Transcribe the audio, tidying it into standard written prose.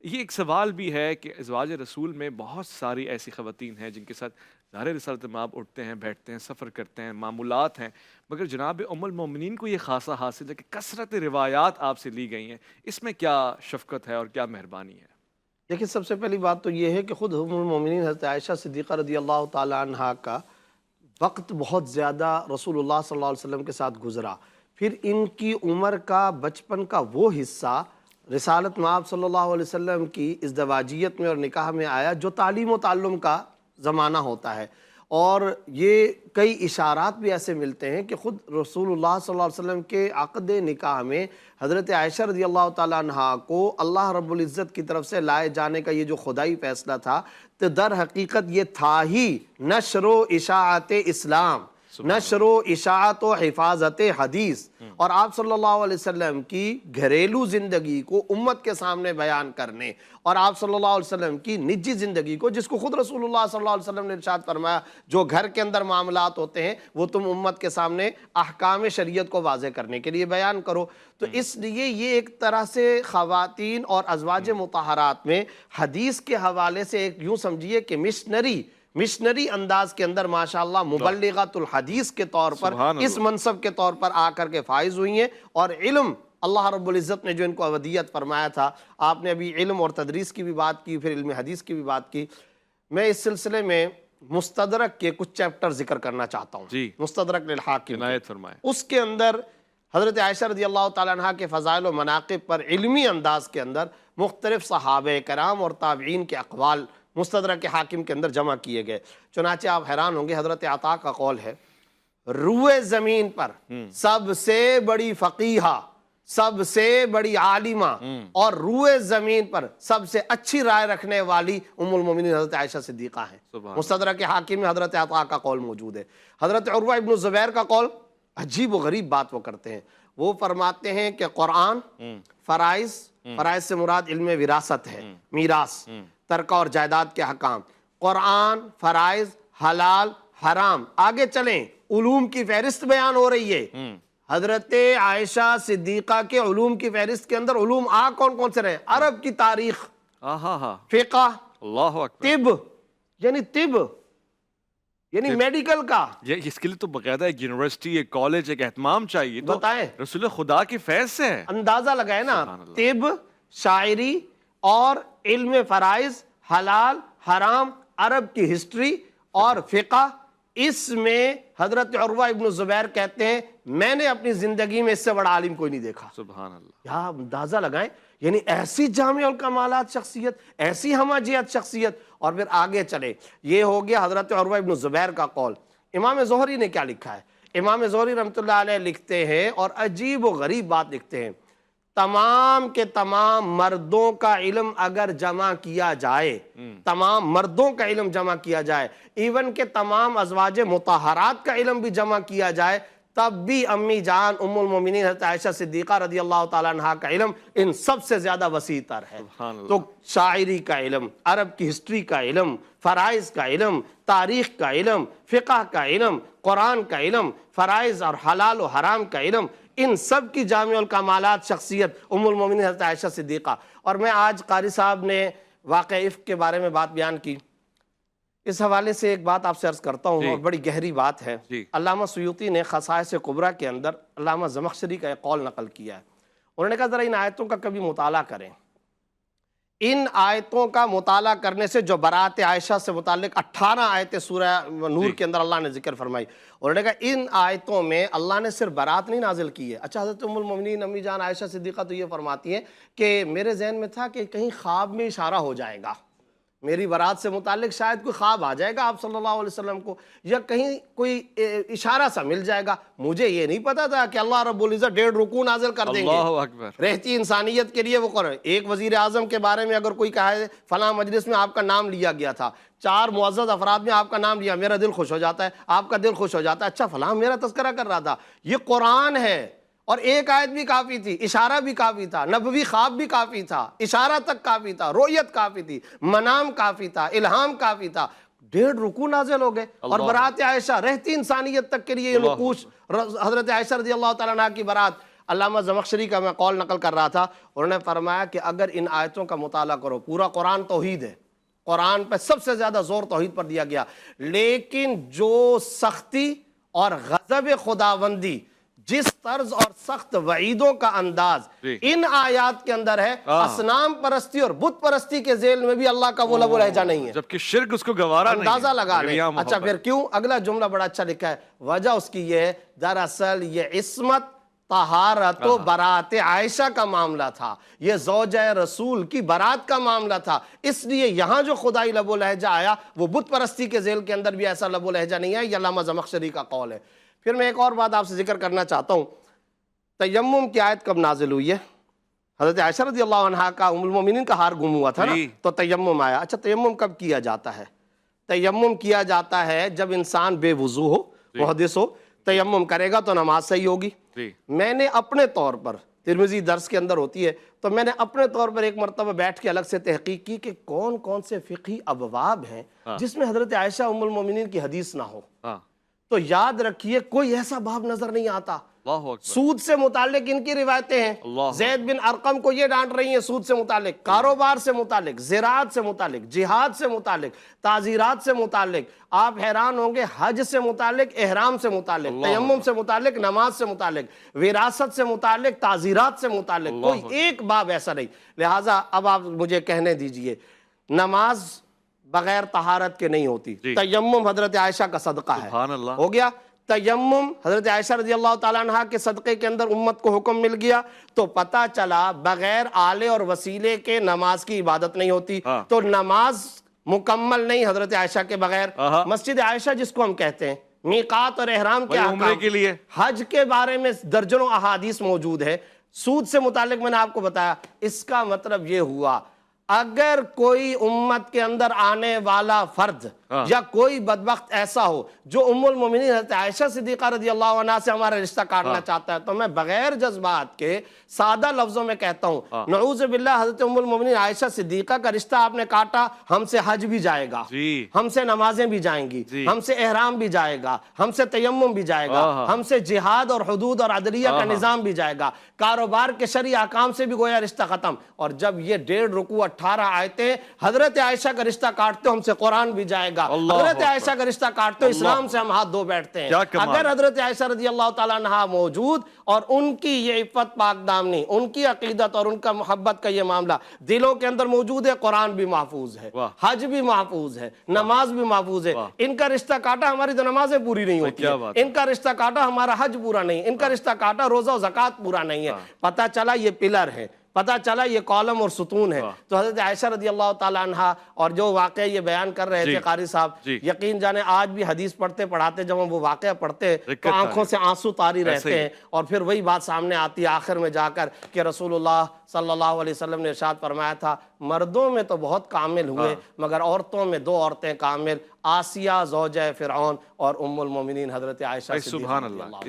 یہ ایک سوال بھی ہے کہ ازواج رسول میں بہت ساری ایسی خواتین ہیں جن کے ساتھ ظاہر رسالت مآب اٹھتے ہیں، بیٹھتے ہیں، سفر کرتے ہیں، معمولات ہیں، مگر جناب ام المومنین کو یہ خاصہ حاصل ہے کہ کثرت روایات آپ سے لی گئی ہیں۔ اس میں کیا شفقت ہے اور کیا مہربانی ہے؟ دیکھیں، سب سے پہلی بات تو یہ ہے کہ خود ام المومنین حضرت عائشہ صدیقہ رضی اللہ تعالی عنہا کا وقت بہت زیادہ رسول اللہ صلی اللہ علیہ وسلم کے ساتھ گزرا. پھر ان کی عمر کا، بچپن کا وہ حصہ رسالت مآب صلی اللہ علیہ وسلم کی ازدواجیت میں اور نکاح میں آیا جو تعلیم و تعلم کا زمانہ ہوتا ہے. اور یہ کئی اشارات بھی ایسے ملتے ہیں کہ خود رسول اللہ صلی اللہ علیہ وسلم کے عقد نکاح میں حضرت عائشہ رضی اللہ تعالیٰ عنہا کو اللہ رب العزت کی طرف سے لائے جانے کا یہ جو خدائی فیصلہ تھا، تو در حقیقت یہ تھا ہی نشر و اشاعت اسلام، نشر و اشاعت و حفاظت حدیث، اور آپ صلی اللہ علیہ وسلم کی گھریلو زندگی کو امت کے سامنے بیان کرنے، اور آپ صلی اللہ علیہ وسلم کی نجی زندگی کو، جس کو خود رسول اللہ صلی اللہ علیہ وسلم نے ارشاد فرمایا جو گھر کے اندر معاملات ہوتے ہیں وہ تم امت کے سامنے احکام شریعت کو واضح کرنے کے لیے بیان کرو. تو اس لیے یہ ایک طرح سے خواتین اور ازواج مطہرات میں حدیث کے حوالے سے ایک یوں سمجھیے کہ مشنری انداز کے اندر ماشاءاللہ مبلغات الحدیث کے طور پر اس منصب کے طور پر آ کر کے فائز ہوئی ہیں. اور علم، اللہ رب العزت نے جو ان کو عودیت فرمایا تھا، آپ نے ابھی علم اور تدریس کی بھی بات کی، پھر علم حدیث کی بھی بات کی. میں اس سلسلے میں مستدرک کے کچھ چیپٹر ذکر کرنا چاہتا ہوں. مستدرک للحاکم، اس کے اندر حضرت عائشہ رضی اللہ تعالیٰ عنہ کے فضائل و مناقب پر علمی انداز کے اندر مختلف صحابہ کرام اور تابعین کے اقوال مستدرک حاکم کے اندر جمع کیے گئے. چنانچہ آپ حیران ہوں گے، حضرت عطا کا قول ہے، روئے زمین پر سب سے بڑی فقیہہ، سب سے بڑی عالمہ اور روئے زمین پر سب سے اچھی رائے رکھنے والی ام المومنین حضرت عائشہ صدیقہ ہیں. مستدرک حاکم میں حضرت عطا کا قول موجود ہے. حضرت عروہ ابن زبیر کا قول، عجیب و غریب بات وہ کرتے ہیں. وہ فرماتے ہیں کہ قرآن فرائض سے مراد علم وراثت ہے، میراث، ترکہ اور جائیداد کے حکام، قرآن، فرائض، حلال، حرام، آگے چلیں علوم کی فہرست بیان ہو رہی ہے. حضرت عائشہ صدیقہ کے علوم کی فہرست کے اندر علوم کون کون سے رہے؟ عرب کی تاریخ، فقہ، طب، یعنی میڈیکل کا. اس کے لیے تو باقاعدہ ایک یونیورسٹی، ایک کالج، ایک اہتمام چاہیے. بتائیں، رسول خدا کی فیض سے ہے. اندازہ لگائے نا. طب، شاعری اور علم فرائض، حلال، حرام، عرب کی ہسٹری اور فقہ، اس میں حضرت عروہ ابن زبیر کہتے ہیں میں نے اپنی زندگی میں اس سے بڑا عالم کوئی نہیں دیکھا. سبحان اللہ. یہاں اندازہ لگائیں، یعنی ایسی جامع الکمالات شخصیت، ایسی ہمجیت شخصیت. اور پھر آگے چلے، یہ ہو گیا حضرت عروہ ابن زبیر کا قول. امام زہری نے کیا لکھا ہے؟ امام زہری رحمۃ اللہ علیہ لکھتے ہیں اور عجیب و غریب بات لکھتے ہیں، تمام کے تمام مردوں کا علم اگر جمع کیا جائے، تمام مردوں کا علم جمع کیا جائے، ایون کہ تمام ازواج مطہرات کا علم بھی جمع کیا جائے، تب بھی امی جان ام المومنین حضرت عائشہ صدیقہ رضی اللہ تعالیٰ عنہ کا علم ان سب سے زیادہ وسیع تر ہے. تو شاعری کا علم، عرب کی ہسٹری کا علم، فرائض کا علم، تاریخ کا علم، فقہ کا علم، قرآن کا علم، فرائض اور حلال و حرام کا علم، ان سب کی جامع الکمالات شخصیت ام المومنین حضرت عائشہ صدیقہ. اور میں آج قاری صاحب نے واقع افک کے بارے میں بات بیان کی، اس حوالے سے ایک بات آپ سے عرض کرتا ہوں اور بڑی گہری بات ہے. علامہ سیوطی نے خصائص کبریٰ کے اندر علامہ زمخشری کا ایک قول نقل کیا ہے. انہوں نے کہا ذرا ان آیتوں کا کبھی مطالعہ کریں. ان آیتوں کا مطالعہ کرنے سے جو برات عائشہ سے متعلق 18 آیتیں سورہ نور کے اندر اللہ نے ذکر فرمائی، انہوں نے کہا ان آیتوں میں اللہ نے صرف برات نہیں نازل کی ہے. اچھا، حضرت ام المومنین امی جان عائشہ صدیقہ تو یہ فرماتی ہیں کہ میرے ذہن میں تھا کہ کہیں خواب میں اشارہ ہو جائے گا، میری برات سے متعلق شاید کوئی خواب آ جائے گا آپ صلی اللہ علیہ وسلم کو، یا کہیں کوئی اشارہ سا مل جائے گا. مجھے یہ نہیں پتا تھا کہ اللہ رب العزت 1.5 رکوع نازل کر دیں گے رہتی انسانیت کے لیے. وہ قرآن ایک وزیر اعظم کے بارے میں اگر کوئی کہے فلاں مجلس میں آپ کا نام لیا گیا تھا، 4 معزز افراد میں آپ کا نام لیا، میرا دل خوش ہو جاتا ہے، آپ کا دل خوش ہو جاتا ہے. اچھا، فلاں میرا تذکرہ کر رہا تھا. یہ قرآن ہے اور ایک آیت بھی کافی تھی، اشارہ بھی کافی تھا، نبوی خواب بھی کافی تھا، اشارہ تک کافی تھا، رؤیت کافی تھی، منام کافی تھا، الہام کافی تھا. 1.5 رکوع نازل ہو گئے اور برات عائشہ رہتی انسانیت تک کے لیے یہ نقوش حضرت عائشہ رضی اللہ تعالیٰ عنہ کی برات. علامہ زمخشری کا میں قول نقل کر رہا تھا، انہوں نے فرمایا کہ اگر ان آیتوں کا مطالعہ کرو، پورا قرآن توحید ہے، قرآن پہ سب سے زیادہ زور توحید پر دیا گیا، لیکن جو سختی اور غضب خداوندی، جس طرز اور سخت وعیدوں کا انداز ان آیات کے اندر ہے، اصنام پرستی اور بت پرستی کے ذیل میں بھی اللہ کا وہ لب و لہجہ نہیں ہے، جبکہ شرک اس کو گوارا نہیں ہے۔ اندازہ لگا لیں۔ اچھا پھر کیوں؟ اگلا جملہ بڑا اچھا لکھا ہے، وجہ اس کی یہ ہے دراصل یہ عصمت، طہارت و برات عائشہ کا معاملہ تھا، یہ زوجہ رسول کی برات کا معاملہ تھا، اس لیے یہاں جو خدائی لب و لہجہ آیا وہ بت پرستی کے ذیل کے اندر بھی ایسا لب و لہجہ نہیں ہے، یہ علامہ زمخشری کا قول ہے۔ پھر میں ایک اور بات آپ سے ذکر کرنا چاہتا ہوں، تیمم کی آیت کب نازل ہوئی ہے؟ حضرت عائشہ رضی اللہ عنہا کا ام المومنین کا ہار گم ہوا تھا نا، تو تیمم آیا۔ اچھا تیمم کب کیا جاتا ہے؟ تیمم کیا جاتا ہے جب انسان بے وضو ہو، محدث ہو، تیمم کرے گا تو نماز صحیح ہوگی۔ میں نے اپنے طور پر، ترمذی درس کے اندر ہوتی ہے، تو میں نے اپنے طور پر ایک مرتبہ بیٹھ کے الگ سے تحقیق کی کہ کون کون سے فقہی ابواب ہیں جس میں حضرت عائشہ ام المومنین کی حدیث نہ ہو۔ تو یاد رکھیے کوئی ایسا باب نظر نہیں آتا۔ سود سے متعلق ان کی روایتیں ہیں، زید بن ارقم کو یہ ڈانٹ رہی ہیں سود سے متعلق، کاروبار سے متعلق، زراعت سے متعلق، جہاد سے متعلق، تعزیرات سے متعلق، آپ حیران ہوں گے، حج سے متعلق، احرام سے متعلق، تیمم سے متعلق، نماز سے متعلق، وراثت سے متعلق، تعزیرات سے متعلق، کوئی ایک باب ایسا نہیں۔ لہٰذا اب آپ مجھے کہنے دیجئے، نماز بغیر طہارت کے نہیں ہوتی، تیمم حضرت عائشہ کا صدقہ ہے، ہو گیا۔ تیمم حضرت عائشہ رضی اللہ تعالیٰ عنہ کے صدقے کے اندر امت کو حکم مل گیا، تو پتہ چلا بغیر آلے اور وسیلے کے نماز کی عبادت نہیں ہوتی، تو نماز مکمل نہیں حضرت عائشہ کے بغیر۔ مسجد عائشہ جس کو ہم کہتے ہیں، میقات اور احرام کے احکام کے لیے، حج کے بارے میں درجنوں احادیث موجود ہے، سود سے متعلق میں نے آپ کو بتایا۔ اس کا مطلب یہ ہوا اگر کوئی امت کے اندر آنے والا فرد یا کوئی بدبخت ایسا ہو جو ام المومنین حضرت عائشہ صدیقہ رضی اللہ عنہ سے ہمارا رشتہ کاٹنا چاہتا ہے، تو میں بغیر جذبات کے سادہ لفظوں میں کہتا ہوں، نعوذ باللہ حضرت ام المومنین عائشہ صدیقہ کا رشتہ آپ نے کاٹا، ہم سے حج بھی جائے گا، ہم سے نمازیں بھی جائیں گی، ہم سے احرام بھی جائے گا، ہم سے تیمم بھی جائے گا، ہم سے جہاد اور حدود اور عدلیہ کا نظام بھی جائے گا، کاروبار کے شرعی احکام سے بھی گویا رشتہ ختم۔ اور جب یہ 1.5 رکوع 18 آیتیں حضرت عائشہ کا رشتہ کاٹتے ہم سے قرآن بھی جائے گا، حضرت عائشہ کا رشتہ کاٹتے اسلام سے ہم ہاتھ دھو بیٹھتے ہیں۔ اگر حضرت عائشہ رضی اللہ تعالیٰ عنہ موجود اور ان کی یہ عفت پاک دامنی، ان کی عقیدت اور ان کا محبت کا یہ معاملہ دلوں کے اندر موجود ہے، قرآن بھی محفوظ ہے، حج بھی محفوظ ہے، نماز بھی محفوظ ہے۔ ان کا رشتہ کاٹا ہماری تو نمازیں پوری نہیں ہوتی ہیں، ان کا رشتہ کاٹا ہمارا حج پورا نہیں، ان کا رشتہ کاٹا روزہ و زکوٰۃ پورا نہیں ہے۔ پتہ چلا یہ پلر ہے، پتہ چلا یہ کالم اور ستون ہے۔ تو حضرت عائشہ رضی اللہ تعالیٰ عنہ اور جو واقعہ یہ بیان کر رہے تھے قاری صاحب، یقین جانے آج بھی حدیث پڑھتے پڑھاتے جب ہم وہ واقعہ پڑھتے تو آنکھوں سے آنسو طاری رہتے ہیں، اور پھر وہی بات سامنے آتی ہے آخر میں جا کر کہ رسول اللہ صلی اللہ علیہ وسلم نے ارشاد فرمایا تھا، مردوں میں تو بہت کامل ہوئے مگر عورتوں میں 2 عورتیں کامل، آسیہ زوجہ فرعون اور ام المومنین حضرت عائشہ صدیقہ رضی اللہ عنہ۔